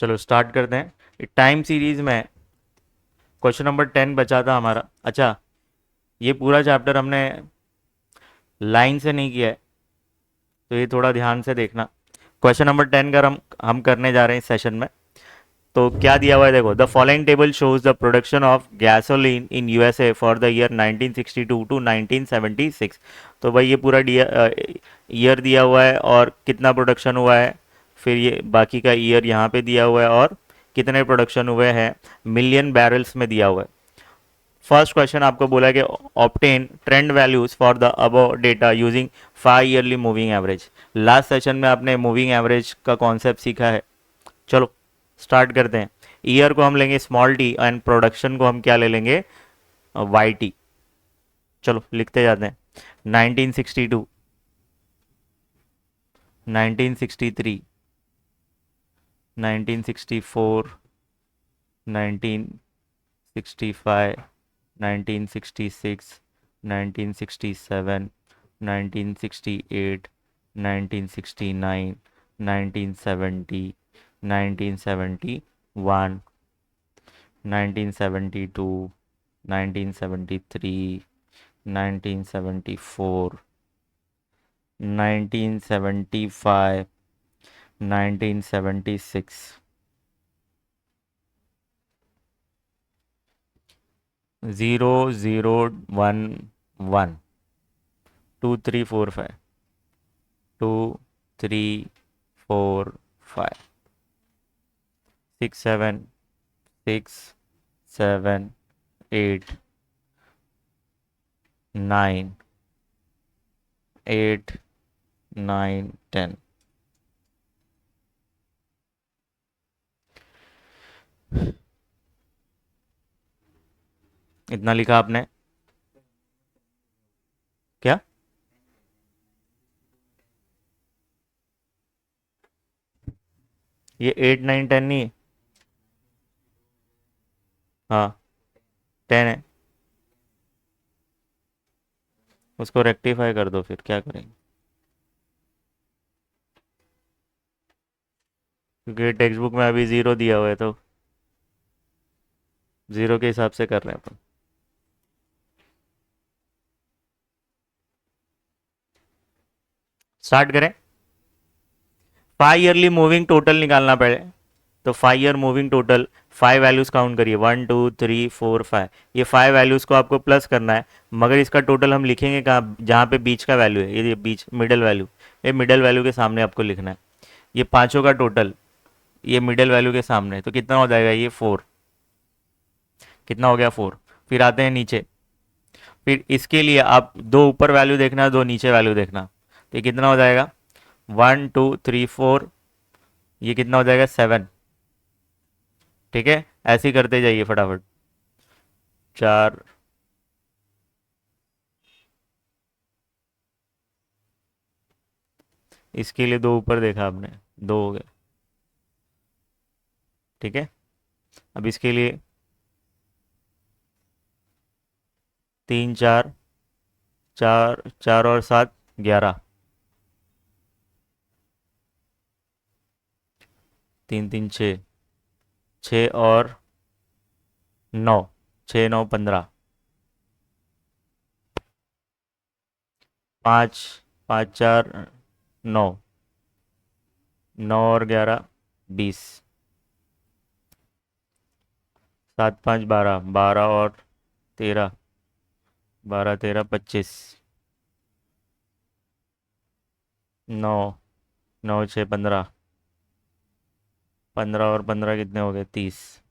चलो स्टार्ट करते हैं। टाइम सीरीज में क्वेश्चन नंबर 10 बचा था हमारा। अच्छा, ये पूरा चैप्टर हमने लाइन से नहीं किया है, तो ये थोड़ा ध्यान से देखना। क्वेश्चन नंबर 10 का हम करने जा रहे हैं इस सेशन में। तो क्या दिया हुआ है देखो, the following table shows the production of gasoline in USA for the year 1962 to 1976। तो भाई ये पूरा ईयर दिया हुआ है और कितना प्रोडक्शन हुआ है, फिर ये बाकी का ईयर यहाँ पे दिया हुआ है और कितने प्रोडक्शन हुए हैं मिलियन बैरल्स में दिया हुआ है। फर्स्ट क्वेश्चन आपको बोला कि obtain trend values for the above data using 5 yearly moving average. Last session में आपने मूविंग एवरेज का कॉन्सेप्ट सीखा है। चलो स्टार्ट करते हैं। ईयर को हम लेंगे स्मॉल टी एंड प्रोडक्शन को हम क्या ले लेंगे, वाई टी। चलो लिखते जाते हैं। 1962, 1963, 1964, 1965, 1966, 1967, 1968, 1969, 1970, 1971, 1972, 1973, 1974, 1975, 1976, 0011, 2345, 2345, 67, 6, 7, 8, 9, 8, 9, 10। इतना लिखा आपने क्या? ये 8, 9, 10 नहीं है? हाँ, 10 है। उसको रेक्टिफाई कर दो, फिर क्या करेंगे, क्योंकि टेक्स्ट बुक में अभी ज़ीरो दिया हुआ है, तो ज़ीरो के हिसाब से कर रहे हैं अपन। स्टार्ट करें। 5 ईयरली मूविंग टोटल निकालना पड़े, तो 5 year moving total, 5 values count करिए, 1, 2, 3, 4, 5। ये 5 वैल्यूज़ को आपको प्लस करना है, मगर इसका टोटल हम लिखेंगे कहाँ, जहाँ पे बीच का वैल्यू है, ये बीच मिडल वैल्यू, ये मिडल वैल्यू के सामने आपको लिखना है। ये पांचों का टोटल ये मिडल वैल्यू के सामने, तो कितना हो जाएगा ये 4। कितना हो गया 4। फिर आते हैं नीचे। फिर इसके लिए आप दो ऊपर वैल्यू देखना, दो नीचे वैल्यू देखना। तो ये कितना हो जाएगा, 1, 2, 3, 4। ये कितना हो जाएगा 7। ठीक है, ऐसे ही करते जाइए फटाफट। 4। इसके लिए दो ऊपर देखा आपने, दो हो गए। ठीक है, अब इसके लिए 3, 4, 4, 4 और 7, 11। 3, 3, 6, 6 और 9, 6, 9, 15। 5, 5, 4, 9, 9 और 11, 20। 7, 5, 12, 12 और 13, 12, 13, 25। 9, 9, 6, 15। 15 और 15 कितने हो गए, 30।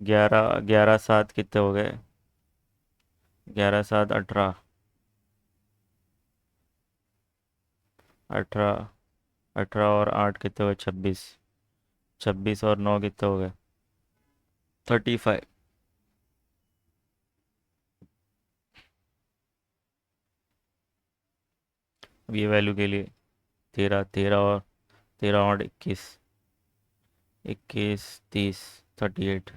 11, 11, 7 कितने हो गए, 11, 7, 18। 18, 18 और 8 कितने हो गए, 26। 26 और 9 कितने हो गए, 35। अब ये वैल्यू के लिए 13, 13 और 21, 21, 30, 38।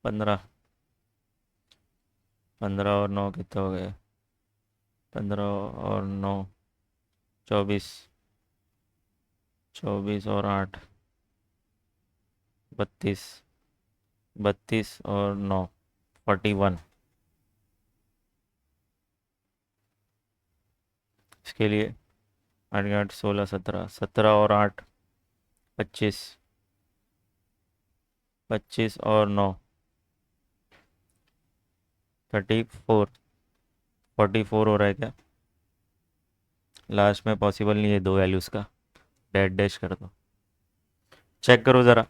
15। 15 और 9 कितने हो गए? 15 और 9, 24। 24 और 8, 32। 32 और 9, 41। इसके लिए 8 8 16 17, 17 और 8, 25। 25 और 9, 34। 44 हो रहा है क्या? लास्ट में पॉसिबल नहीं है दो वैल्यूज़ का। डैश डैश कर दो। चेक करो ज़रा।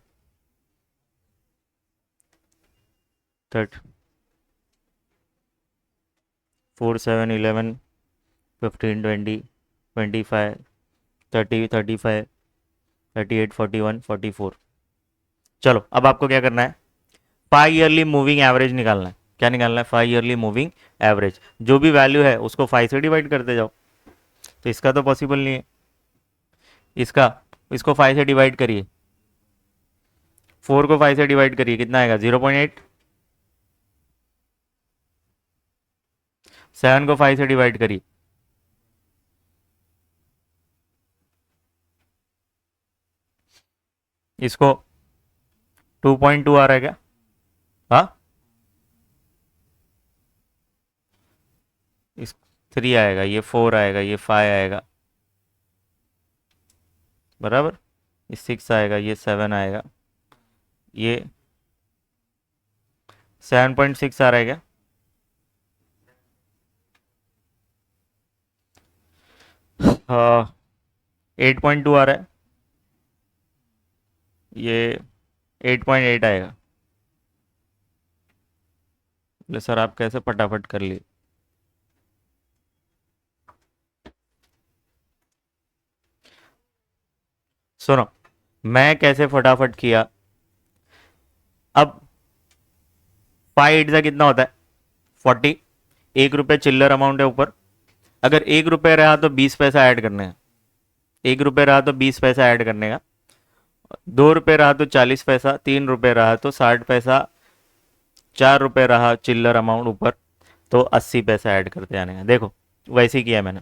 30, 4 7 11, 15 20, 25, 30 35, 38 41, 44। चलो अब आपको क्या करना है? 5 ईयरली मूविंग एवरेज निकालना है। क्या निकालना है? 5 ईयरली मूविंग एवरेज। जो भी वैल्यू है उसको 5 से डिवाइड करते जाओ। तो इसका तो पॉसिबल नहीं है। इसका, इसको 5 से डिवाइड करिए। 4 को 5 से डिवाइड करिए, कितना आएगा? 0.8। 7 को 5 से डिवाइड करिए। इसको 2.2 आ रहा है क्या? हाँ, इस 3 आएगा, ये 4 आएगा, ये 5 आएगा, बराबर। ये 6 आएगा, ये 7 आएगा, ये 7.6 आ रहा है क्या? 8.2 आ रहा है, ये 8.8 आएगा। बोले सर आप कैसे फटाफट कर लिए? सुनो, मैं कैसे फटाफट किया। अब 5 8 का कितना होता है? 40। 1 रुपये चिल्लर अमाउंट है ऊपर। अगर 1 रुपये रहा तो 20 पैसा ऐड करने का। 1 रुपये रहा तो 20 पैसा ऐड करने का। 2 रुपये रहा तो 40 पैसा। 3 रुपये रहा तो 60 पैसा। 4 रुपये रहा चिल्लर अमाउंट ऊपर, तो 80 पैसा ऐड करते जाने का। देखो वैसे ही किया मैंने।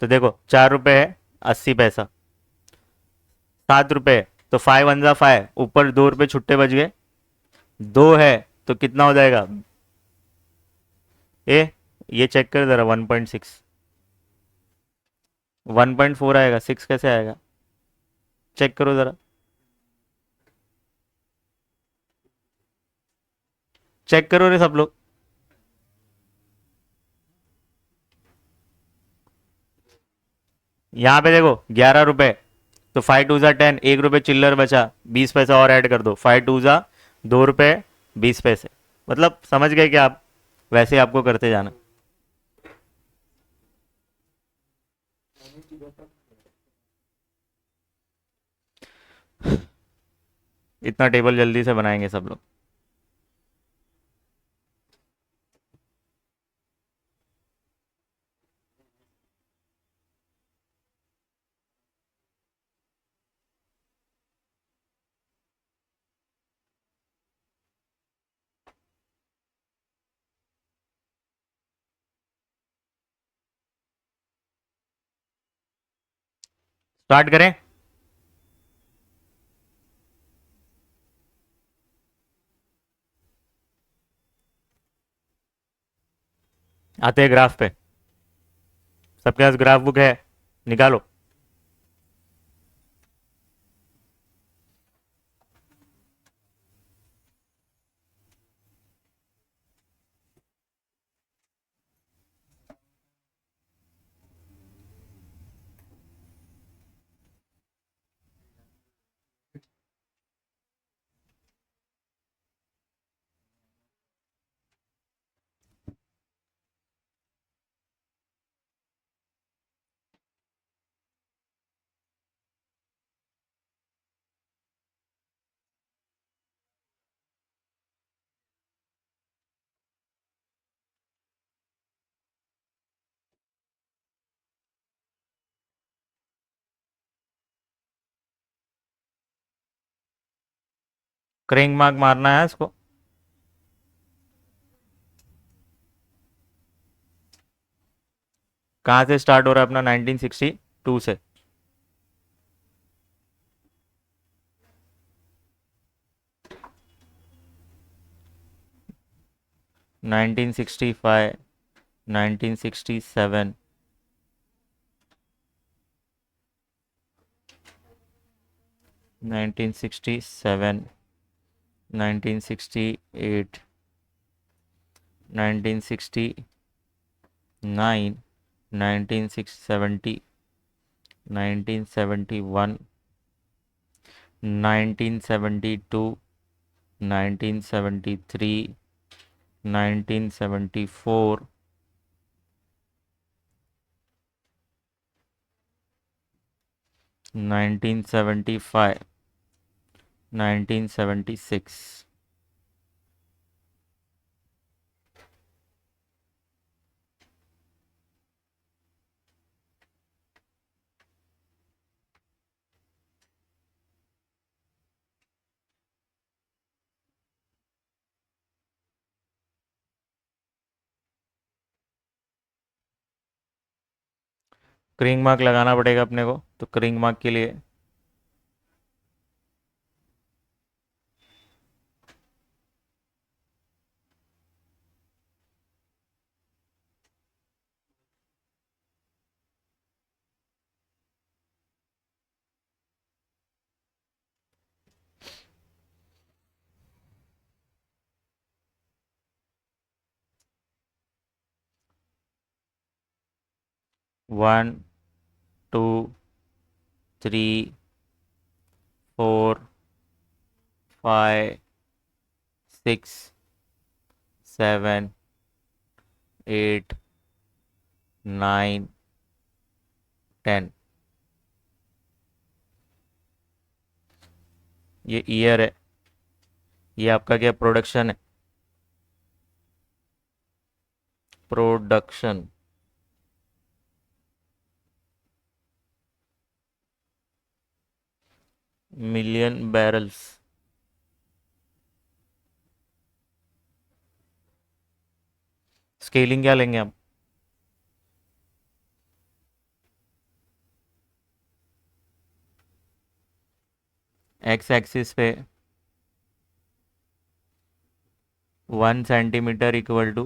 तो देखो 4 रुपये है, 80 पैसा। 7 रुपये, तो 5 1 5, ऊपर 2 रुपये छुट्टे बच गए। 2 है तो कितना हो जाएगा? ए, ये चेक कर जरा। 1.6। 1.4 आएगा, 6 कैसे आएगा? चेक करो जरा। चेक करो रे सब लोग। यहाँ पे देखो 11 रुपए, तो 5 2 ज़ा 10, 1 रुपये चिल्लर बचा, 20 पैसा और ऐड कर दो। 5 2 ज़ा 2 रुपये, 20 पैसे। मतलब समझ गए क्या आप? वैसे आपको करते जाना। इतना टेबल जल्दी से बनाएंगे सब लोग। स्टार्ट करें? आते हैं ग्राफ पे। सबके पास ग्राफ बुक है? निकालो। क्रेंग मार्क मारना है इसको। कहाँ से स्टार्ट हो रहा है अपना? 1962 से। 1965, 1967, 1967, 1968, 1969, 1970, 1971, 1972, 1973, 1974, 1975, 1976। क्रिंग मार्क लगाना पड़ेगा अपने को, तो क्रिंग मार्क के लिए 1, 2, 3, 4, 5, 6, 7, 8, 9, 10। ये ईयर है, ये आपका क्या प्रोडक्शन है? प्रोडक्शन। Million barrels. स्केलिंग क्या लेंगे हम? एक्स एक्सिस पे 1 centimetre equal to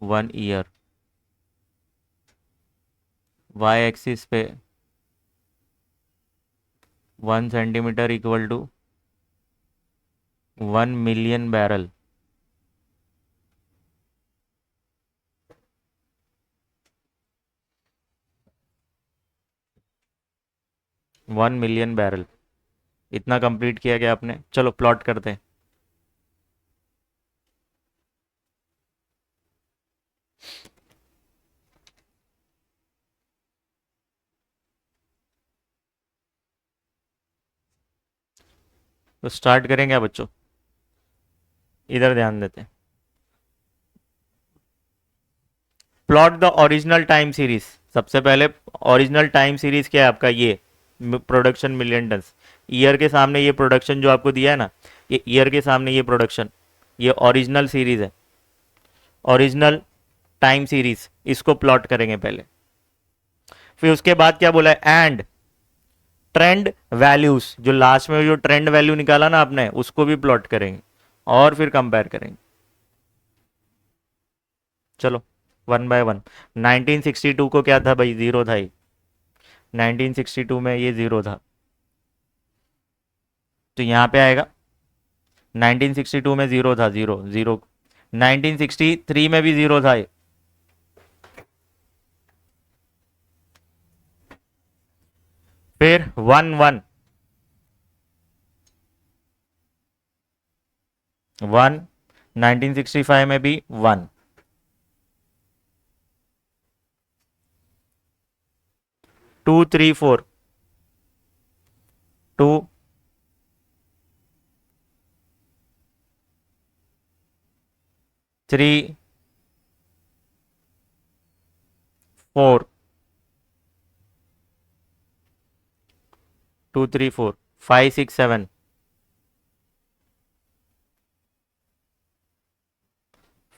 1 year. Y axis पे 1 centimetre equal to 1 million barrel. 1 million barrel. इतना कंप्लीट किया गया आपने, चलो प्लॉट करते हैं। तो स्टार्ट करेंगे क्या बच्चों? इधर ध्यान देते हैं। Plot the original time series. सबसे पहले ओरिजिनल टाइम सीरीज क्या है आपका? ये प्रोडक्शन मिलियन टन्स। ईयर के सामने ये प्रोडक्शन जो आपको दिया है ना, ये ईयर के सामने ये प्रोडक्शन, ये ओरिजिनल सीरीज है। ओरिजिनल टाइम सीरीज, इसको प्लॉट करेंगे पहले। फिर उसके बाद क्या बोला है? एंड ट्रेंड वैल्यूज, जो लास्ट में जो ट्रेंड वैल्यू निकाला ना आपने, उसको भी प्लॉट करेंगे और फिर कंपेयर करेंगे। चलो वन बाय वन। 1962 को क्या था भाई? जीरो था ही। 1962 में ये जीरो था, तो यहां पे आएगा 1962 में जीरो था, जीरो जीरो। 1963 में भी जीरो था ये। फिर वन वन वन। 1965 में भी वन। 2, 3, 4। टू, 3, 4। 2, 3, 4, 5, 6, 7।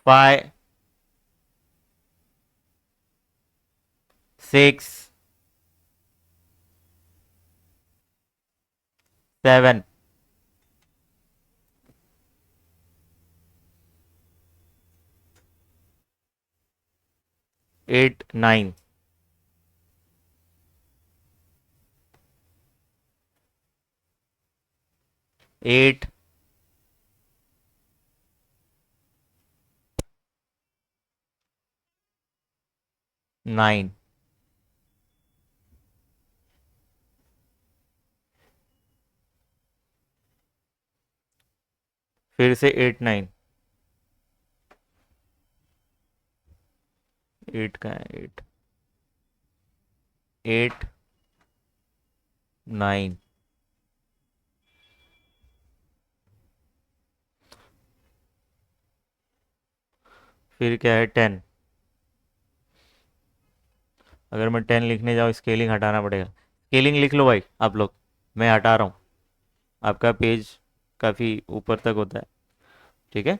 5, 6 7 8 9 8 9 फिर से 8 9 8 का है 8 8 9 फिर क्या है 10। अगर मैं 10 लिखने जाऊँ स्केलिंग हटाना पड़ेगा। स्केलिंग लिख लो भाई आप लोग, मैं हटा रहा हूँ। आपका पेज काफ़ी ऊपर तक होता है, ठीक है।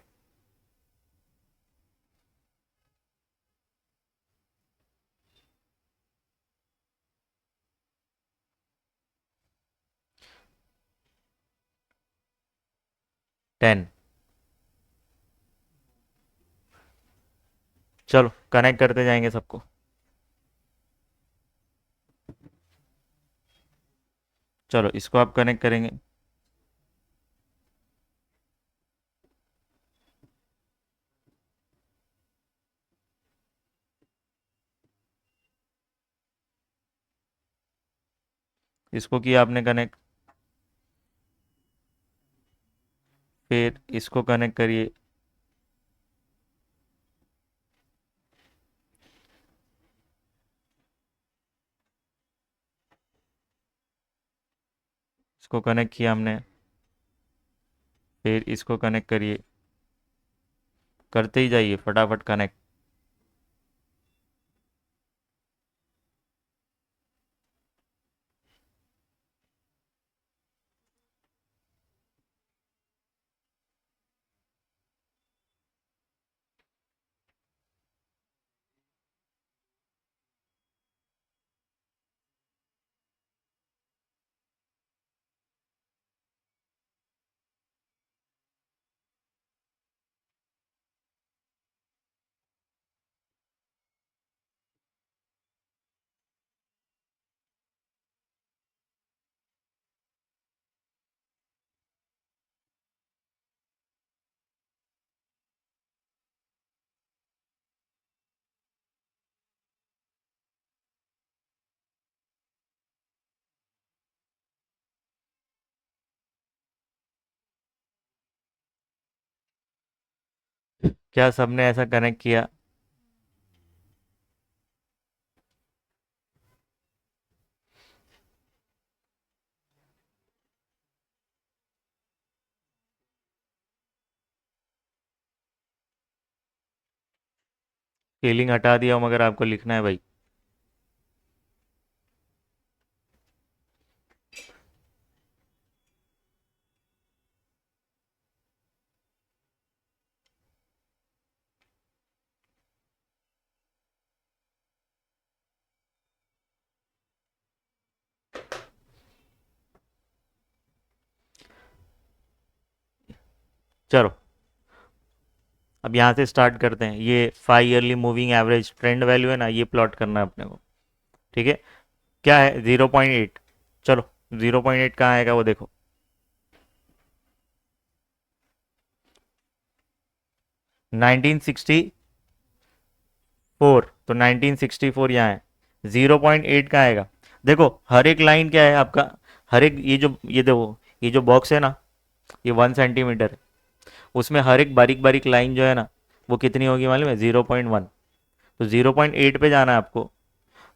10। चलो कनेक्ट करते जाएंगे सबको। चलो इसको आप कनेक्ट करेंगे। इसको किया आपने कनेक्ट, फिर इसको कनेक्ट करिए। इसको कनेक्ट किया हमने, फिर इसको कनेक्ट करिए। करते ही जाइए फटाफट कनेक्ट। क्या सबने ऐसा कनेक्ट किया? स्केलिंग हटा दिया हूँ मगर आपको लिखना है भाई। चलो अब यहाँ से स्टार्ट करते हैं। ये 5 yearly moving average trend value है ना, ये प्लॉट करना है अपने को, ठीक है। क्या है 0.8। चलो 0.8 कहाँ आएगा वो देखो। 1964, तो 1964 यहाँ है। 0.8 का आएगा। देखो हर एक लाइन क्या है आपका, हर एक ये देखो, ये जो बॉक्स है ना, ये 1 सेंटीमीटर है। उसमें हर एक बारीक बारीक लाइन जो है ना, वो कितनी होगी मालूम है? 0.1। तो 0.8 पे जाना है आपको।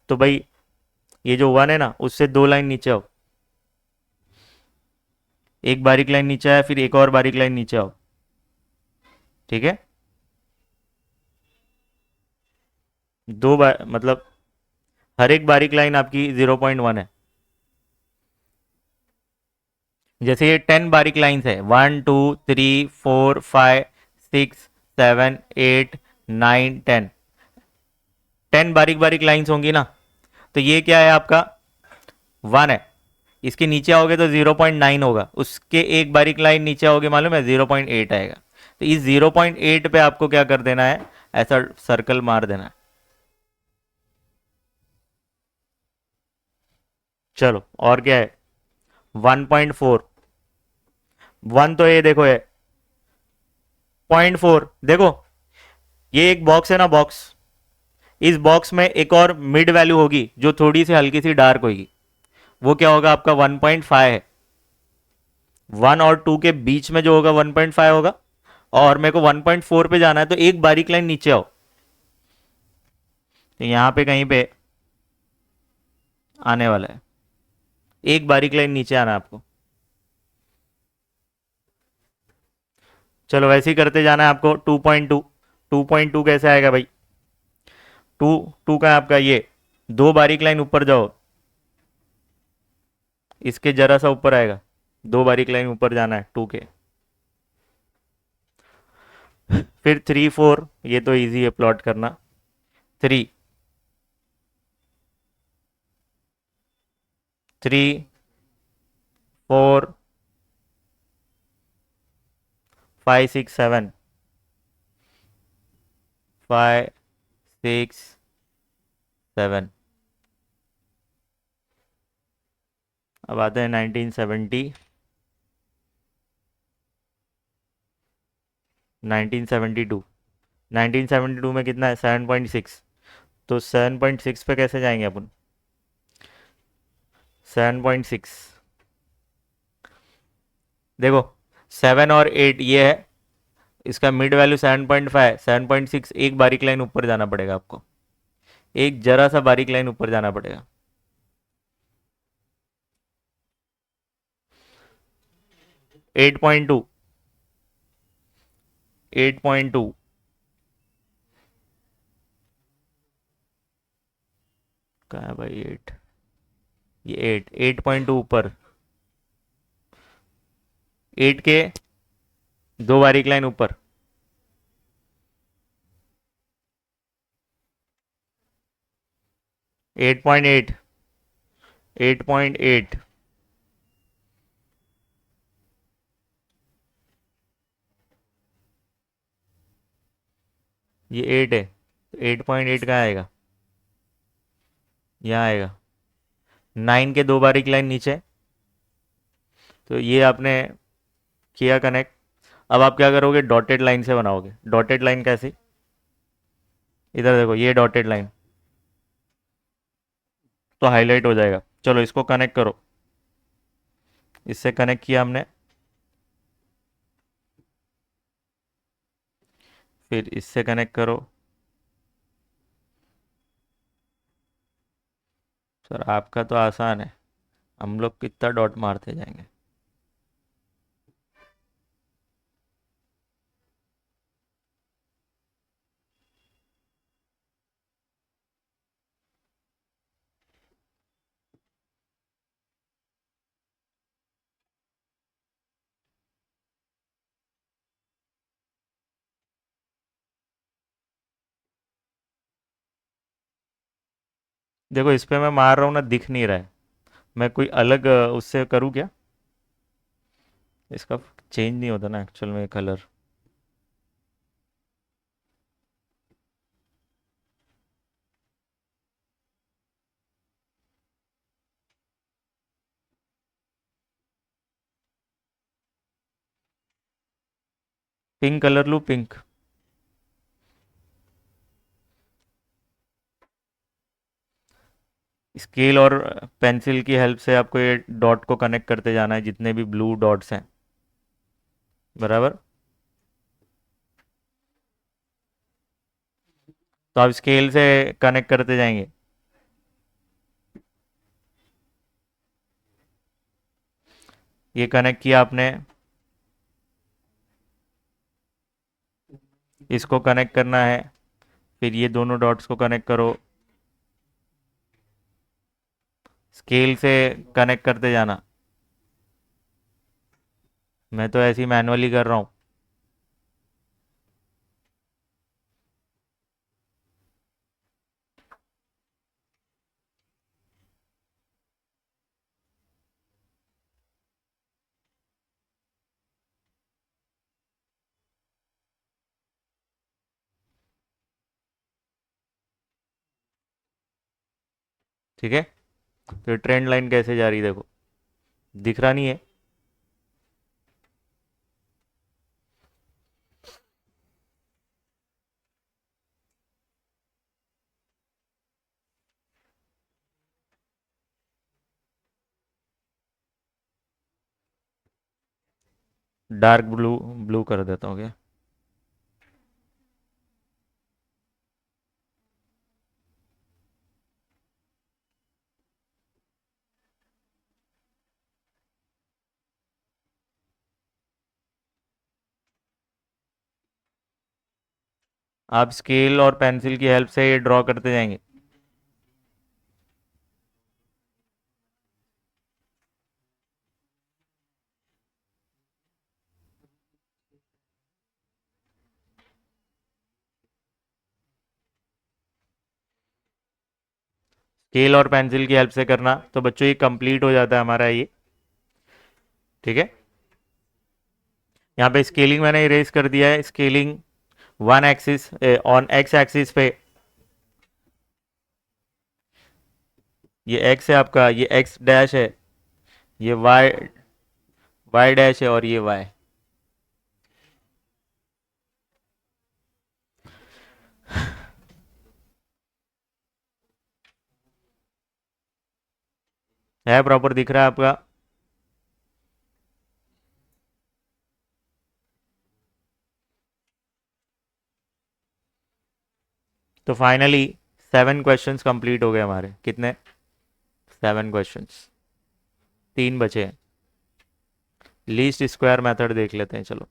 तो भाई ये जो 1 है ना, उससे 2 लाइन नीचे आओ। एक बारीक लाइन नीचे आया, फिर एक और बारीक लाइन नीचे आओ, ठीक है। दो बार मतलब हर एक बारीक लाइन आपकी 0.1 है। जैसे ये 10 बारीक लाइंस है, 1 2 3 4 5 6 7 8 9 10। 10 बारीक बारीक लाइंस होंगी ना, तो ये क्या है आपका 1 है। इसके नीचे आओगे तो 0.9 होगा, उसके एक बारीक लाइन नीचे आओगे मालूम है 0.8 आएगा। तो इस 0.8 पे आपको क्या कर देना है, ऐसा सर्कल मार देना है। चलो और क्या है 1.4, 1 तो ये देखो है 0.4, देखो ये एक बॉक्स है ना बॉक्स, इस बॉक्स में एक और मिड वैल्यू होगी जो थोड़ी सी हल्की सी डार्क होगी, वो क्या होगा आपका 1.5 है। 1 और 2 के बीच में जो होगा 1.5 होगा, और मेरे को 1.4 पे जाना है तो एक बारीक लाइन नीचे आओ, तो यहां पे कहीं पे आने वाला है, एक बारीक लाइन नीचे आना है आपको। चलो वैसे ही करते जाना है आपको। 2.2, 2.2 कैसे आएगा भाई, टू टू का आपका ये दो बारीक लाइन ऊपर जाओ, इसके जरा सा ऊपर आएगा, दो बारीक लाइन ऊपर जाना है 2 के। फिर 3 4, ये तो इजी है प्लॉट करना। 3 3 4 5 6 7, 5 6 7। अब आते हैं 1970, 1972। 1972 में कितना है 7.6, तो 7.6 पे कैसे जाएंगे अपन, 7.6, देखो 7 और 8 ये है, इसका मिड वैल्यू 7.5, 7.6, एक बारीक लाइन ऊपर जाना पड़ेगा आपको, एक जरा सा बारीक लाइन ऊपर जाना पड़ेगा। 8.2, 8.2, कहाँ है भाई 8, ये 8.2 ऊपर, 8 के दो बारीक लाइन ऊपर, 8.8, 8.8, ये 8 है, तो 8.8 कहाँ आएगा, यहाँ आएगा। 9 के दो बारीक लाइन नीचे, तो ये आपने किया कनेक्ट। अब आप क्या करोगे, डॉटेड लाइन से बनाओगे। डॉटेड लाइन कैसी, इधर देखो ये डॉटेड लाइन, तो हाईलाइट हो जाएगा। चलो इसको कनेक्ट करो, इससे कनेक्ट किया हमने, फिर इससे कनेक्ट करो। सर आपका तो आसान है, हम लोग कितना डॉट मारते जाएंगे। देखो इस पे मैं मार रहा हूँ ना, दिख नहीं रहा है, मैं कोई अलग उससे करूँ क्या, इसका चेंज नहीं होता ना एक्चुअल में कलर। पिंक कलर लूँ, पिंक। स्केल और पेंसिल की हेल्प से आपको ये डॉट को कनेक्ट करते जाना है, जितने भी ब्लू डॉट्स हैं, बराबर। तो आप स्केल से कनेक्ट करते जाएंगे। ये कनेक्ट किया आपने, इसको कनेक्ट करना है, फिर ये दोनों डॉट्स को कनेक्ट करो, स्केल से कनेक्ट करते जाना। मैं तो ऐसे ही मैनुअली कर रहा हूँ। ठीक है। तो ये ट्रेंड लाइन कैसे जा रही है देखो, दिख रहा नहीं है? डार्क ब्लू, ब्लू कर देता हूँ क्या? आप स्केल और पेंसिल की हेल्प से ये ड्रॉ करते जाएंगे। स्केल और पेंसिल की हेल्प से करना तो बच्चों ये कंप्लीट हो जाता है हमारा ये। ठीक है। यहाँ पे स्केलिंग मैंने इरेज कर दिया है। Scaling one axis, on x axis पे ये एक्स है आपका, ये एक्स डैश है, ये वाई, वाई डैश है, और ये वाई है। प्रॉपर दिख रहा है आपका? तो फाइनली 7 क्वेश्चंस कंप्लीट हो गए हमारे। कितने? 7 क्वेश्चंस, 3 बचे हैं। लीस्ट स्क्वायर मेथड देख लेते हैं, चलो।